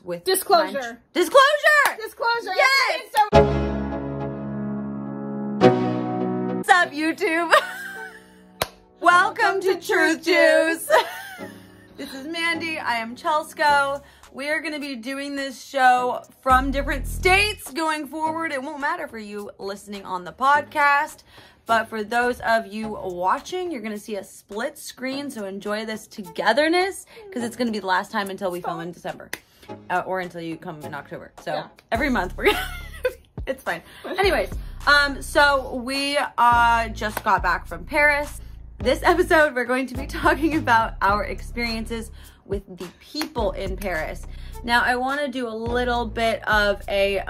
with disclosure. Disclosure! Disclosure! Yes! What's up, YouTube? Welcome to Truth Juice. This is Mandy. I am Chelsco. We are going to be doing this show from different states going forward. It won't matter for you listening on the podcast, but for those of you watching, you're going to see a split screen, so enjoy this togetherness, because it's going to be the last time until we film in December, or until you come in October. So yeah. Every month we're gonna it's fine. Anyways, so we just got back from Paris. This episode, we're going to be talking about our experiences with the people in Paris. Now, I want to do a little bit of a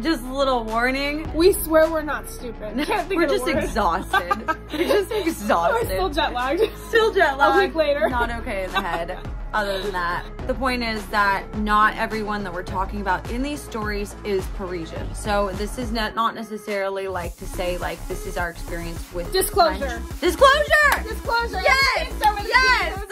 just a little warning. We swear we're not stupid. We're just exhausted. We're just exhausted. We're still jet lagged. Still jet lagged. A week later. Not okay in the head. Other than that, the point is that not everyone that we're talking about in these stories is Parisian. So this is not necessarily like to say like this is our experience with disclosure. French. Disclosure. Disclosure. Yes. Yes.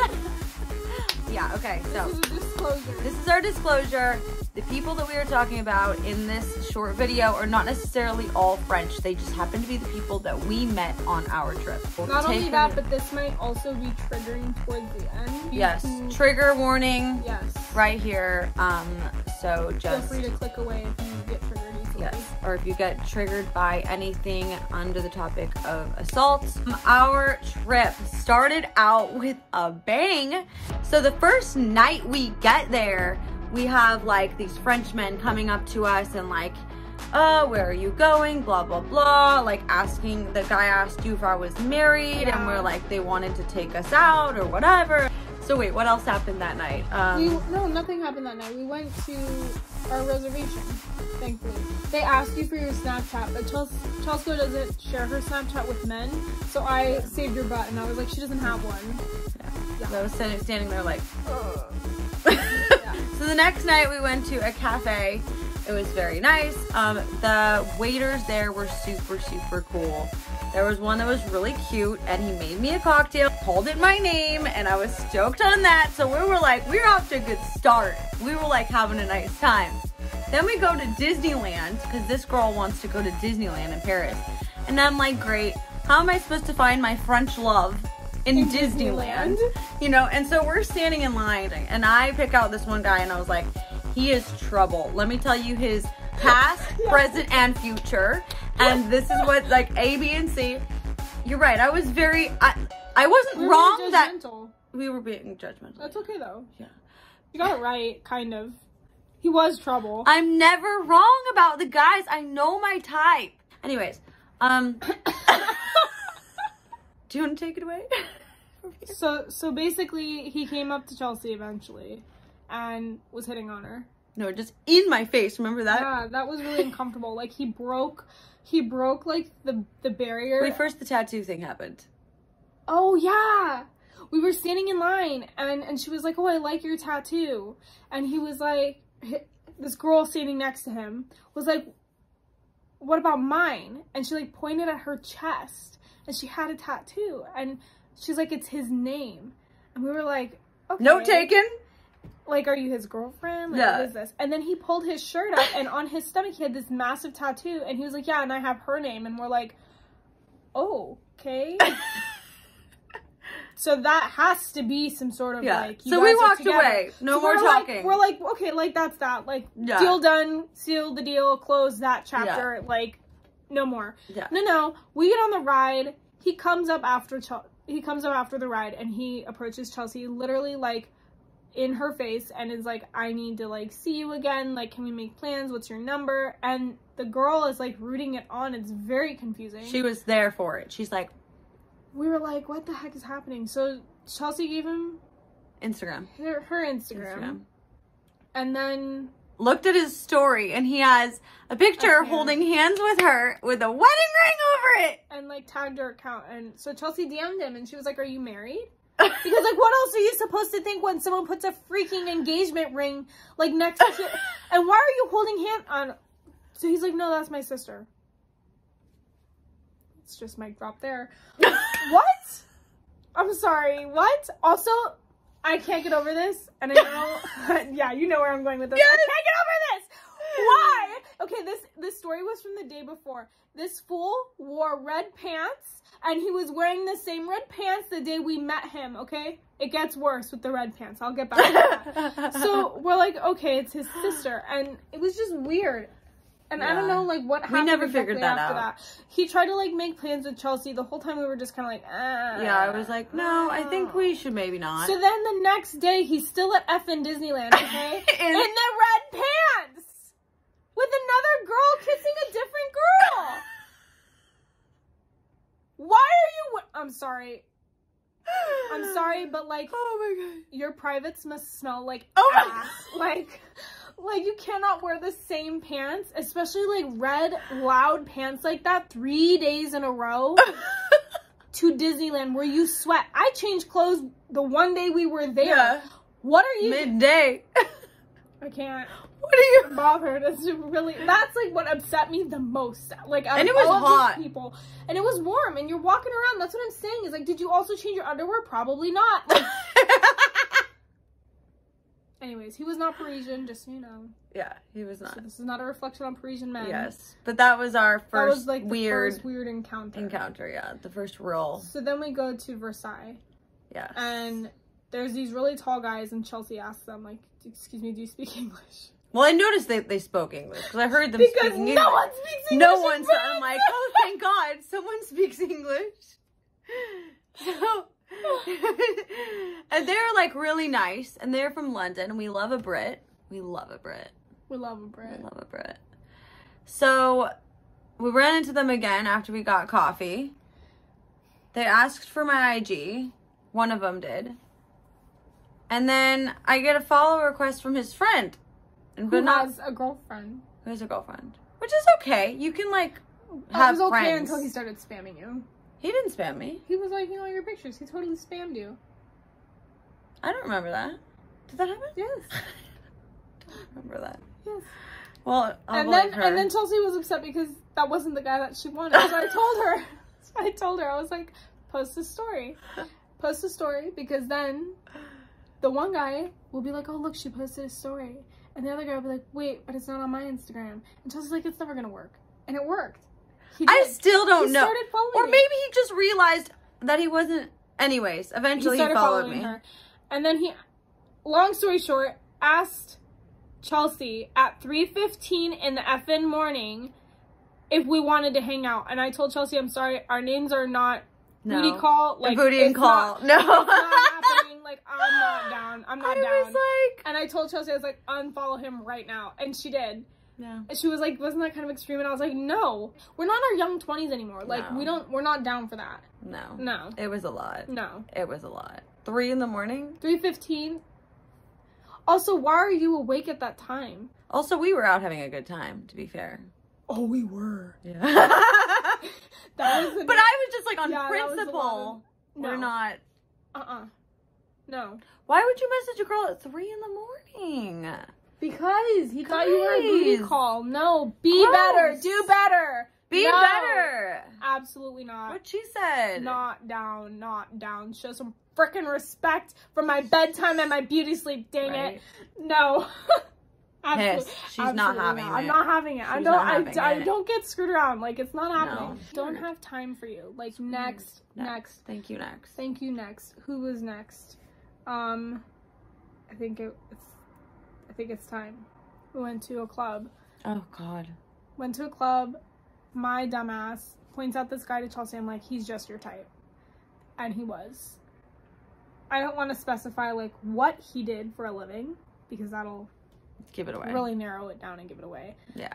Yeah. Okay. So this is a disclosure. This is our disclosure. The people that we are talking about in this short video are not necessarily all French. They just happen to be the people that we met on our trip. Not only that, but this might also be triggering towards the end. Yes. Trigger warning. Yes. Right here. So just feel free to click away if you get triggered easily. Yes. Or if you get triggered by anything under the topic of assault. Our trip started out with a bang. So the first night we get there, we have like these Frenchmen coming up to us and like, where are you going? Blah, blah, blah. Like asking, the guy asked you if I was married, yeah. And we're like, they wanted to take us out or whatever. So wait, what else happened that night? No, nothing happened that night. We went to our reservation, thankfully. They asked you for your Snapchat, but Chelsco doesn't share her Snapchat with men. So I saved your butt and I was like, she doesn't have one. Yeah. So I was standing there like, ugh. So the next night we went to a cafe. It was very nice. The waiters there were super, super cool. There was one that was really cute and he made me a cocktail, called it my name, and I was stoked on that. So we were like, we're off to a good start. We were like having a nice time. Then we go to Disneyland because this girl wants to go to Disneyland in Paris. And I'm like, great. How am I supposed to find my French love in Disneyland? You know, and so we're standing in line and I pick out this one guy and I was like, he is trouble. Let me tell you his past, present, and future. And this is what, like, A, B, and C. You're right. I was very, I wasn't wrong that we were being judgmental. That's okay though. Yeah. You got it right, kind of. He was trouble. I'm never wrong about the guys. I know my type. Anyways, do you want to take it away? So basically, he came up to Chelsea eventually and was hitting on her. No, just in my face. Remember that? Yeah, that was really uncomfortable. Like he broke like the barrier. Wait, first the tattoo thing happened. Oh yeah. We were standing in line and she was like, "Oh, I like your tattoo." And he was like, this girl standing next to him was like, "What about mine?" And she like pointed at her chest and she had a tattoo and she's like, "It's his name." And we were like, okay. Note taken. Like, are you his girlfriend? Like, yeah. What is this? And then he pulled his shirt up and on his stomach he had this massive tattoo and he was like, "Yeah, and I have her name." And we're like, oh, okay. So that has to be some sort of like, so we walked away. No more talking. We're like, okay, like that's that. Like, deal done, seal the deal, close that chapter. Yeah. Like, no more. Yeah. No. We get on the ride. He comes up after the ride and he approaches Chelsea literally like in her face and is like, "I need to like see you again. Like, can we make plans? What's your number?" And the girl is like rooting it on. It's very confusing. She was there for it. She's like, we were like, what the heck is happening? So Chelsea gave him Instagram. Her Instagram. And then looked at his story and he has a picture holding hands with her with a wedding ring over it. And like tagged her account. And so Chelsea DM'd him and she was like, "Are you married?" Because like, what else are you supposed to think when someone puts a freaking engagement ring like next to and why are you holding hand on? So he's like, "No, that's my sister." It's just mic drop there. What? I'm sorry. What? Also, I can't get over this, and I know, yeah, you know where I'm going with this. Yes. I can't get over this. Why? Okay, this story was from the day before. This fool wore red pants, and he was wearing the same red pants the day we met him, okay? It gets worse with the red pants. I'll get back to that. So we're like, okay, it's his sister, and it was just weird. And I don't know, like, what happened. We never figured that after out. He tried to, like, make plans with Chelsea. The whole time we were just kind of like, Yeah, I was like, no, I think we should maybe not. So then the next day, he's still at effing Disneyland, okay? In the red pants! With another girl kissing a different girl! Why are you... I'm sorry, but, like... Oh, my God. Your privates must smell like ass. Like, you cannot wear the same pants, especially, like, red, loud pants like that 3 days in a row to Disneyland where you sweat. I changed clothes the one day we were there. Yeah. What are you... Midday. I can't. What are you... bothered. It's really... That's, like, what upset me the most. Like, and it was hot. People. And it was warm, and you're walking around. That's what I'm saying. Is like, did you also change your underwear? Probably not. Like... Anyways, he was not Parisian, just so you know. Yeah, he was not. So this is not a reflection on Parisian men. Yes, but that was our first that was, like, weird encounter. Yeah, the first real. So then we go to Versailles. Yes. And there's these really tall guys, and Chelsea asks them, like, excuse me, do you speak English? Well, I noticed they spoke English, because I heard them speaking English. No one speaks English. No one. So I'm like, oh, thank God, someone speaks English. So... and they're like really nice, and they're from London, and we love a Brit. We love a Brit. We love a Brit. We love a Brit. So we ran into them again after we got coffee. They asked for my IG. One of them did. And then I get a follow request from his friend. Who has a girlfriend. Who has a girlfriend. Which is okay. You can like have friends. It was okay friends. until he started spamming you. He didn't spam me. He was liking all your pictures. He totally spammed you. I don't remember that. Did that happen? Yes. I don't remember that. Yes. Well, and then Chelsea was upset because that wasn't the guy that she wanted. So I told her, I was like, post a story. Post a story, because then the one guy will be like, oh, look, she posted a story. And the other guy will be like, wait, but it's not on my Instagram. And Chelsea's like, it's never going to work. And it worked. I still don't know. Or me. maybe he just realized that he wasn't. Anyways, eventually he followed me. Her. And then he, long story short, asked Chelsea at 3:15 in the effing morning if we wanted to hang out. And I told Chelsea, I'm sorry, our names are not booty call. Like, booty and call. No. It's not happening. Like, I'm not down. I'm not down. I was like... And I told Chelsea, I was like, unfollow him right now. And she did. Yeah. And she was like, wasn't that kind of extreme? And I was like, no, we're not in our young 20s anymore. Like, we're not down for that. No. No. It was a lot. No. It was a lot. 3 in the morning? 3:15. Also, why are you awake at that time? Also, we were out having a good time, to be fair. Oh, we were. Yeah. But I was just like, on principle, we're not. No. Why would you message a girl at 3 in the morning? Because he thought you were a booty call. No, be better. Do better. Be better. Absolutely not. What she said. Not down. Not down. Show some frickin' respect for my bedtime and my beauty sleep. Dang it. No. Absolutely. She's not having it. I'm not having it. I don't get screwed around. Like, it's not happening. No. Don't have time for you. Like, next. Thank you, next. Thank you, next. Who was next? I think it's time. We went to a club. Oh, God. Went to a club. My dumbass points out this guy to Chelsea. I'm like, he's just your type. And he was. I don't want to specify, like, what he did for a living, because that'll give it away. Really narrow it down and give it away. Yeah.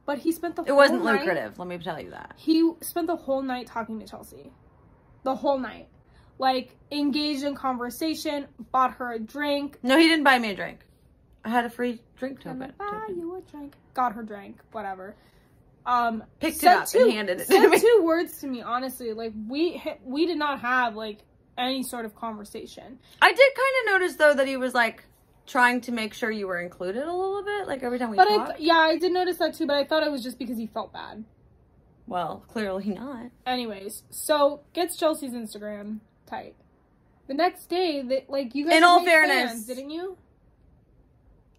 But he spent the whole night... It wasn't lucrative, let me tell you that. He spent the whole night talking to Chelsea. The whole night. Like, engaged in conversation, bought her a drink. No, he didn't buy me a drink. I had a free drink token. Buy you a drink. Got her drink, whatever. Picked it up and handed it to me. Said 2 words to me, honestly. Like, we did not have, like, any sort of conversation. I did kind of notice, though, that he was, like, trying to make sure you were included a little bit, like, every time we talked. I did notice that, too, but I thought it was just because he felt bad. Well, clearly not. Anyways, so, gets Chelsea's Instagram tight. The next day, that like you guys In all made fairness. plans, didn't you?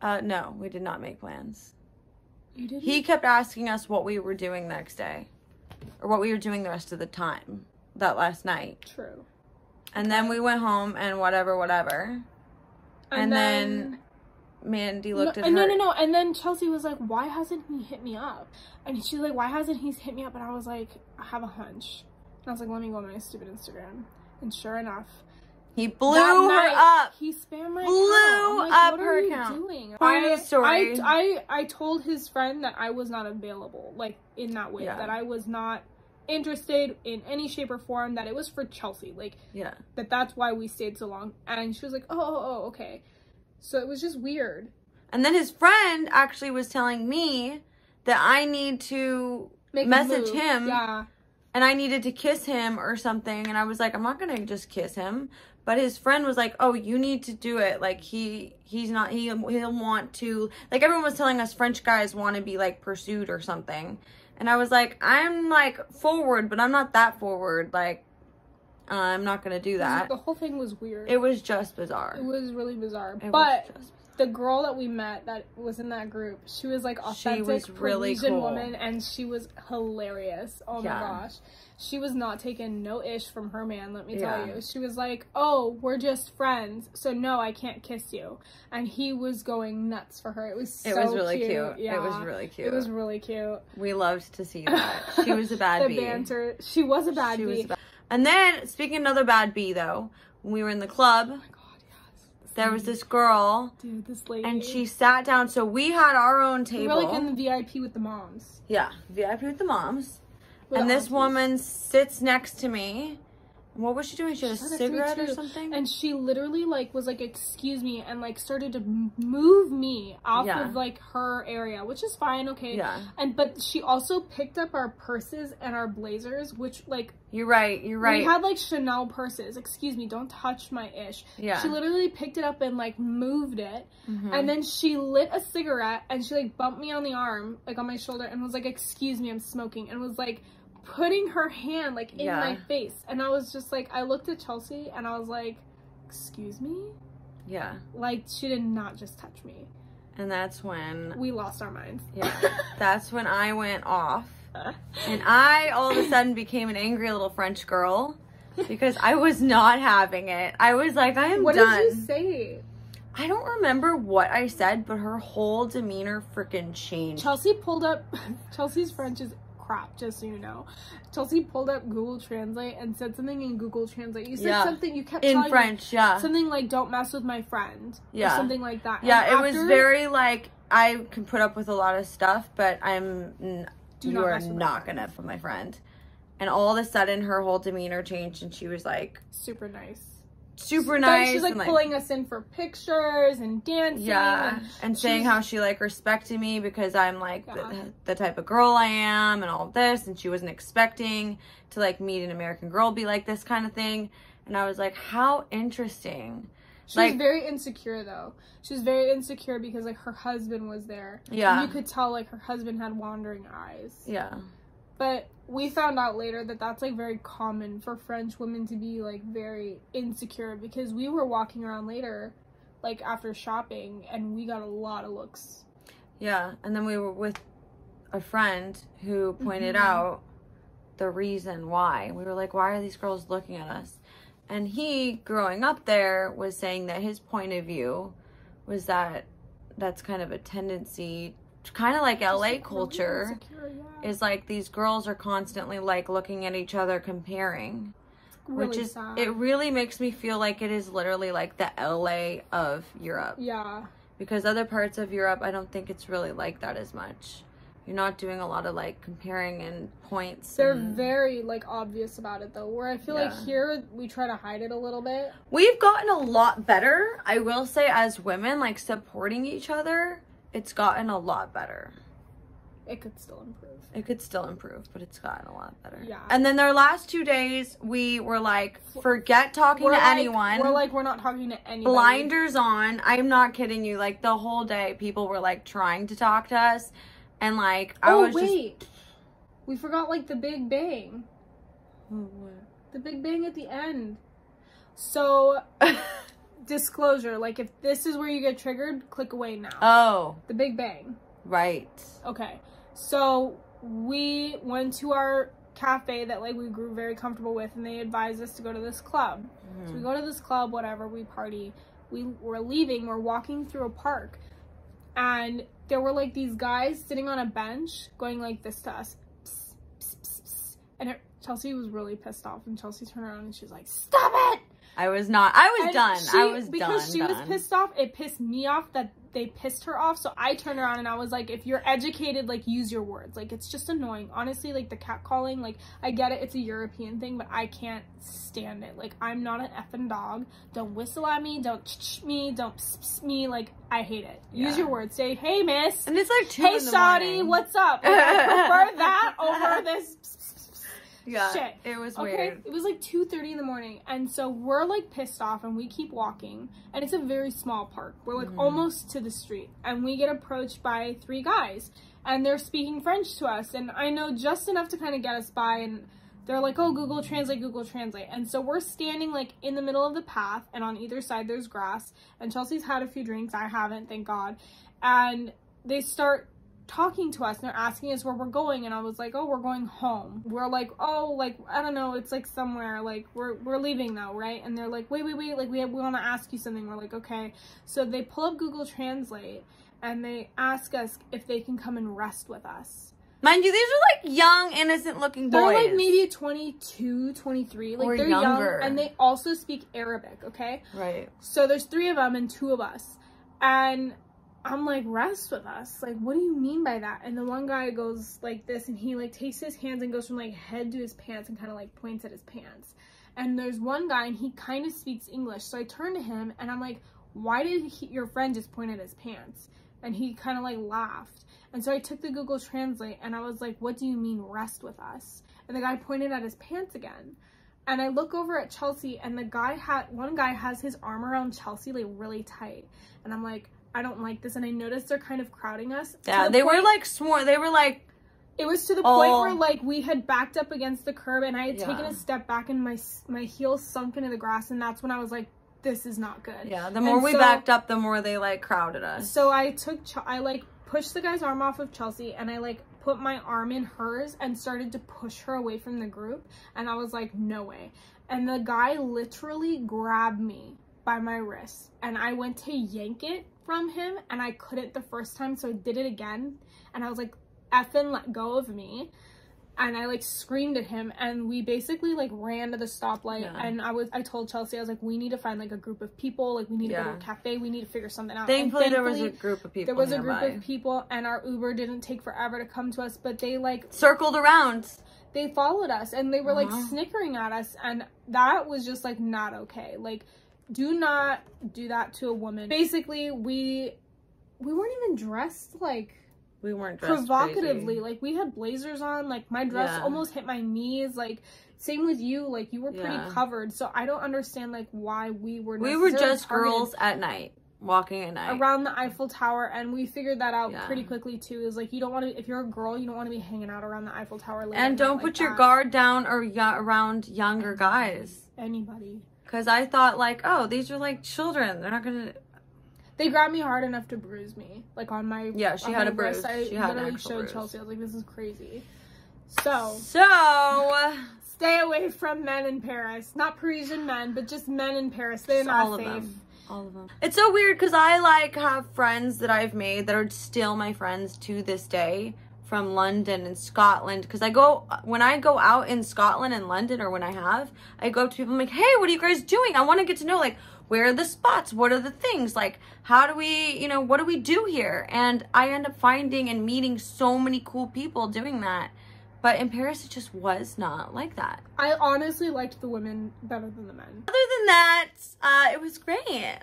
No, we did not make plans. You didn't? He kept asking us what we were doing the next day. Or what we were doing the rest of the time. That last night. True. And then we went home and whatever. And then Mandy looked at her. No. And then Chelsea was like, why hasn't he hit me up? And she's like, why hasn't he hit me up? And I was like, I have a hunch. And I was like, let me go on my stupid Instagram. And sure enough, he blew her up. He spammed my Blew account. up what her are you account. doing? Point of the story. I told his friend that I was not available, like, in that way. Yeah. That I was not interested in any shape or form, that it was for Chelsea. Like, Yeah. that's why we stayed so long. And she was like, oh, okay. So it was just weird. And then his friend actually was telling me that I need to message him. Yeah. And I needed to kiss him or something. And I was like, I'm not going to just kiss him. But his friend was like, oh, you need to do it. Like, he'll want to, like, everyone was telling us French guys want to be, like, pursued or something. And I was like, I'm, like, forward, but I'm not that forward. Like, I'm not going to do that. The whole thing was weird. It was just bizarre. It was really bizarre. It but was just the girl that we met that was in that group, she was like authentic, She was really Parisian cool. woman, and she was hilarious. Oh Yeah. my gosh. She was not taking no ish from her man, let me Yeah. tell you. She was like, oh, we're just friends, so no, I can't kiss you. And he was going nuts for her. It was so It was really cute. Yeah. It was really cute. It was really cute. We loved to see that. She was a bad The bee. banter. She was a bad She was bee. a bad. And then, speaking of another bad bee, though, when we were in the club, Oh my god, yes. there was this girl, Dude, this lady. and she sat down. So we had our own We table. were like in the VIP with the moms. Yeah, VIP with the moms. With And the this aunties. woman sits next to me. What was she doing? She had a She sat next to me cigarette or too. something? And she literally like was like, excuse me, and like started to move me off Yeah. of like her area, which is fine, okay. Yeah. But she also picked up our purses and our blazers, which like You're right. You're right. we had like Chanel purses. Excuse me, don't touch my ish. Yeah. She literally picked it up and like moved it, Mhm. and then she lit a cigarette and she like bumped me on the arm, like on my shoulder, and was like, excuse me, I'm smoking, and was like putting her hand like in Yeah. my face. And I was just like, I looked at Chelsea and I was like, excuse me? Yeah. Like, she did not just touch me. And that's when, We lost our minds. yeah, that's when I went off. And I all of a sudden became an angry little French girl because I was not having it. I was like, I am What done. did you say? I don't remember what I said, but her whole demeanor freaking changed. Chelsea pulled up, Chelsea's French is crap, just so you know. Chelsea pulled up Google Translate and said something in Google Translate. You said Yeah. something, you kept In telling French, yeah. me something like, don't mess with my friend. Yeah. Or something like that. Yeah, And it was after- very like, I can put up with a lot of stuff, but Do you not are mess with my not friend. gonna put my friend. And all of a sudden her whole demeanor changed and she was like super nice. super Then nice. she's like and, pulling us in for pictures and dancing. yeah, and saying she's- how she like respected me because I'm like Yeah. the type of girl I am and all of this, and she wasn't expecting to like meet an American girl be like this kind of thing. And I was like, how interesting. She was very insecure though. She was very insecure because like her husband was there. Yeah. And you could tell like her husband had wandering eyes. Yeah. But we found out later that that's like very common for French women to be like very insecure, because we were walking around later like after shopping and we got a lot of looks. Yeah, and then we were with a friend who pointed Mm-hmm. out the reason why. We were like, why are these girls looking at us? And he, growing up there, was saying that his point of view was that that's kind of a tendency, kind of like LA Like, culture, really insecure, yeah. is like these girls are constantly like looking at each other comparing. Really Which is, sad. it really makes me feel like it is literally like the LA of Europe. Yeah. Because other parts of Europe, I don't think it's really like that as much. You're not doing a lot of like comparing and points. They're and- very like obvious about it though, where I feel like Yeah. here we try to hide it a little bit. We've gotten a lot better, I will say, as women, like supporting each other. It's gotten a lot better. It could still improve. It could still improve, but it's gotten a lot better. Yeah. And then their last 2 days, we were like, forget talking to like, anyone. we're not talking to anybody. Blinders on. I'm not kidding you. Like the whole day, people were like trying to talk to us, and like I Oh was wait, we forgot like the Big Bang. just. The Big Bang at the end. So, disclosure, like, if this is where you get triggered, click away now. Oh. The Big Bang. Right. Okay. So, we went to our cafe that, like, we grew very comfortable with, and they advised us to go to this club. So we go to this club, whatever, we party. We're leaving, we're walking through a park, and there were, like, these guys sitting on a bench going like this to us. Psst, psst, psst, psst. And Chelsea was really pissed off, and Chelsea turned around and she's like, "Stop it!" I was done. Because she was pissed off, it pissed me off that they pissed her off. So I turned around and I was like, if you're educated, like, use your words. Like, it's just annoying. Honestly, like, the catcalling, like, I get it. It's a European thing, but I can't stand it. Like, I'm not an effing dog. Don't whistle at me. Don't ch me. Don't pss me. Like, I hate it. Use your words. Say, "Hey, miss." And it's like 2 "Hey, in the Shawty, morning. what's up?" Like, I prefer that over this Yeah, shit. it was Okay, weird. it was like 2:30 in the morning, and so we're like pissed off, and we keep walking, and it's a very small park. We're like almost to the street, and we get approached by 3 guys, and they're speaking French to us, and I know just enough to kind of get us by, and they're like, "Oh, Google Translate, Google Translate." And so we're standing like in the middle of the path, and on either side there's grass, and Chelsea's had a few drinks. I haven't, thank God. And they start talking to us, and they're asking us where we're going, and I was like, "Oh, we're going home." We're like, "Oh, like, I don't know, it's like somewhere, like, we're leaving now, right?" And they're like, wait, like, we want to ask you something." We're like, "Okay." So they pull up Google Translate, and they ask us if they can come and rest with us. Mind you, these are like young, innocent looking boys. They're like maybe 22, 23, like, Or they're younger. young, and they also speak Arabic, okay? Right. So there's 3 of them and 2 of us, and I'm like, "Rest with us? Like, what do you mean by that?" And the one guy goes like this, and he like takes his hands and goes from like head to his pants and kind of like points at his pants. And there's one guy, and he kind of speaks English. So I turn to him, and I'm like, "Why did your friend just point at his pants?" And he kind of like laughed. And so I took the Google Translate, and I was like, "What do you mean, rest with us?" And the guy pointed at his pants again. And I look over at Chelsea, and one guy has his arm around Chelsea like really tight. And I'm like, I don't like this. And I noticed they're kind of crowding us. Yeah, they were like they were like, it was to the point where like we had backed up against the curb, and I had taken a step back, and my heels sunk into the grass, and that's when I was like, this is not good. Yeah, the more we backed up, the more they like crowded us. So I like pushed the guy's arm off of Chelsea, and I like put my arm in hers and started to push her away from the group, and I was like, no way. And the guy literally grabbed me by my wrist, and I went to yank it from him, and I couldn't the first time, so I did it again, and I was like, "Effing let go of me." And I like screamed at him, and we basically like ran to the stoplight. And I told Chelsea, I was like, "We need to find like a group of people, like we need to go to a cafe, we need to figure something out." Thankfully there was a group of people. There was a group of people, and our Uber didn't take forever to come to us, but they like circled around. They followed us, and they were like snickering at us, and that was just like not okay. Like, do not do that to a woman. Basically, we weren't even dressed like we weren't dressed provocatively. crazy. Like, we had blazers on. Like, my dress almost hit my knees. Like, same with you. Like, you were pretty covered. So I don't understand like why we were. We were just girls at night, walking at night around the Eiffel Tower, and we figured that out pretty quickly too. Is like, you don't want to, if you're a girl, you don't want to be hanging out around the Eiffel Tower late and don't put your guard down or around younger guys. Anybody. Because I thought, like, oh, these are, like, children. They're not going to... They grabbed me hard enough to bruise me. Like, on my... Yeah, she had a bruise. I literally showed Chelsea. I was like, this is crazy. So... Stay away from men in Paris. Not Parisian men, but just men in Paris. They're not safe. All of them. It's so weird, because I, like, have friends that I've made that are still my friends to this day. From London and Scotland, because when I go out in Scotland and London, or when I go up to people, I'm like, "Hey, what are you guys doing? I want to get to know, like, where are the spots? What are the things? Like, how do we, what do we do here?" And I end up finding and meeting so many cool people doing that. But in Paris, it just was not like that. I honestly liked the women better than the men. Other than that, it was great.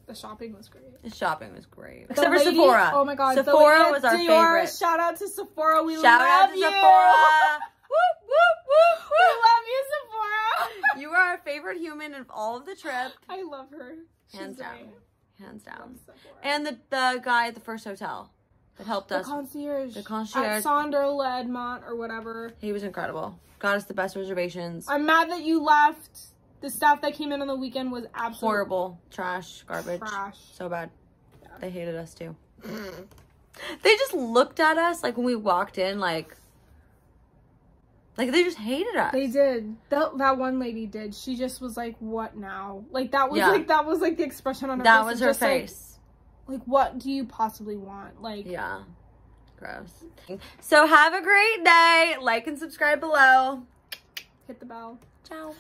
The shopping was great. The shopping was great. Except for Sephora. Oh my god. Sephora was our favorite. Shout out to Sephora. We Shout out to Sephora. Whoop, whoop, whoop, whoop. We love you, Sephora. You are our favorite human of all of the trip. I love her. Hands down. Hands down. Sephora. And the guy at the first hotel. that helped The us. concierge. The concierge. At Sandro Ledmont or whatever. He was incredible. Got us the best reservations. I'm mad that you left. The staff that came in on the weekend was absolutely Horrible. Trash. Garbage. trash. So bad. Yeah. They hated us too. They just looked at us like when we walked in, like they just hated us. They did. That one lady did. She just was like, "What now?" Like that was the expression on her face. That was her face. Like, what do you possibly want? Like, yeah. Gross. So have a great day. Like and subscribe below. Hit the bell. Ciao.